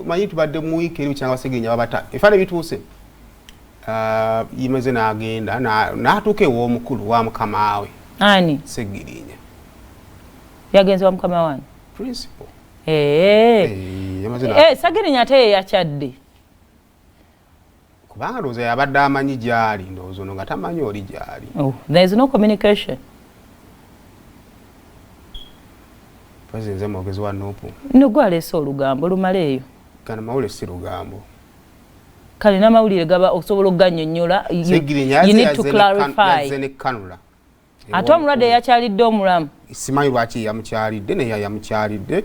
manyi tubadde mu week eri cyangwa Ssegirinya babata efane bituuse yimeze n'agenda n'atuuka ew'omukulu wa mukama we ani Ssegirinya yagenze wa mukama wani principal Ssegirinya ate yakyadde kubanga ndowooza yabadde amanyi gy'ali ndowooza ono nga tamanyi oli gy'ali. There is no communication. Nze mwogezi wa Nuupu. Nogwa aleese olugambo lumala eyo. Kana mawulire si lugambo. Kale n'amawulire gaba okusobola okuganyonnyola. You need to clarify. Ate omulwadde yakyalidde omulamu. Simanyi lwaki yamukyalidde naye yamukyalidde.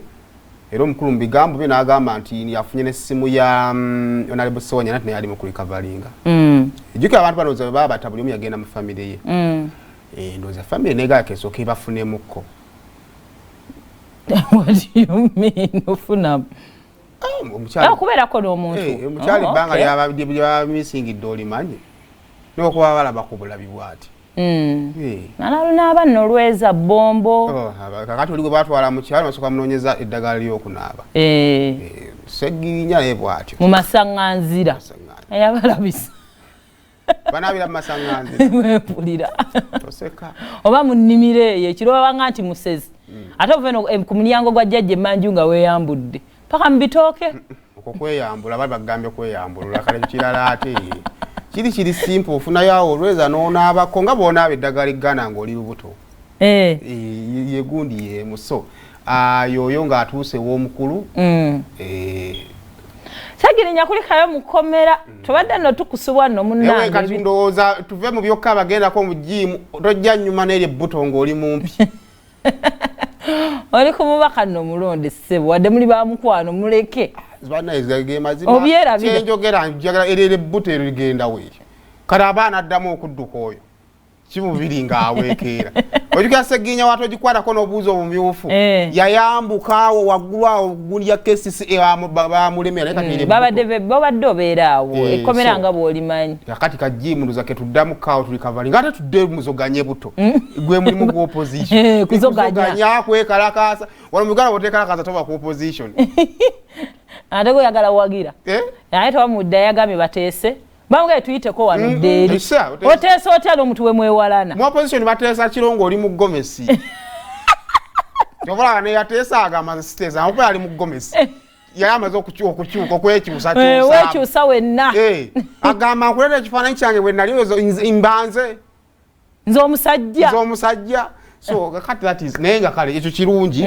Era omukulu mu bigambo bye n'agamba nti yafunye n'essimu ya Honorable Sonya nati naye ali mu kulikavalinga. Ejjukira abantu banooza baba bata buli omu yagenda mu famire ye. Ndowooza famire neegala kesooka ebafunemukko. What do you mean ofunamu? Okubeerako n'omuntu. Omukyali bbanga lyabamisingidde olimanyi n'okuba balaba ku bulabi bw'ati. N'aba n'olweza bombo. Kakati oli gwe batwala mu kyalo basooka munoonyeza eddagala ly'okunaaba. Ssegirinya naye bw'atyo. Mu masaŋŋanzira. Yabalabisa. Banaabira mu masaŋŋanzira. Mwepulira. Toseka. Oba mu nnimiro eyo ekiro babanga nti musezi. Ate ovuve ku mulyango gwa jjajja emmanju nga weeyambudde. Paka mu bitooke. Okwo kweyambula bali bagambye kweyambulula kale kirala ate. Kiri simple ofunayo awo olweza n'onaabako nga bw'onaaba eddagala eggana ng'oli lubuto. Yegundi yemuso. Yoyo ng'atuuse w'omukulu. Ssegirinya kulikayo mukomera tubadde nno tukusubwa nno munnange. Ewe kati ndowooza tuve mu byokka abagendako mu jiimu tojja nnyuma n'eri ebbuto ng'oli mumpi. Oli kumubaka nno mulonde ssebo wadde muli bamukwano muleke. Kyenjogera njagala erere ebbuto ero ligenda weeri. Kale abaana addamu okudduka oyo. Kimubiri ng'aweekeera. Ojjukira Ssegirinya watogikwatako n'obuuzi obumyufu. Yayambuka awo waggulu awo gundi ya KCCA bamulemera. Babadde obeera awo ekkomera nga bw'olimanyi. Kakati kajiimu nduza ke tuddamu kaawo tuli kavali ng'ate tudde muzoganye buto. Gwe mulimu gwa opposition. Kuzoganya kwekalakaasa. Wano mu Uganda bw'oteekalakaasa toba ku opposition. Ate gwe yagala wagira. Naye tewamudda yagambye bateese. Bamugaye tuyiteko wano ddeeri. Oteesa otya n'omuntu we mwewalana. Mu opposition bateesa kirongo oli mu Gomesi. Kyobala ne yateesa agamba siteesa amupe ali mu Gomesi. Yali amaze okukyuka okwekyusa. Weekyusa wenna. Agamba nkuleeta ekifaananyi kyange bwe nali mbanze. Nze omusajja. So kati that is naye nga kale ekyo kirungi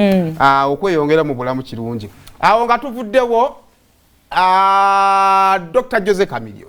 okweyongera mu bulamu kirungi. Awo nga tuvuddewo Dr. Jose Camillo.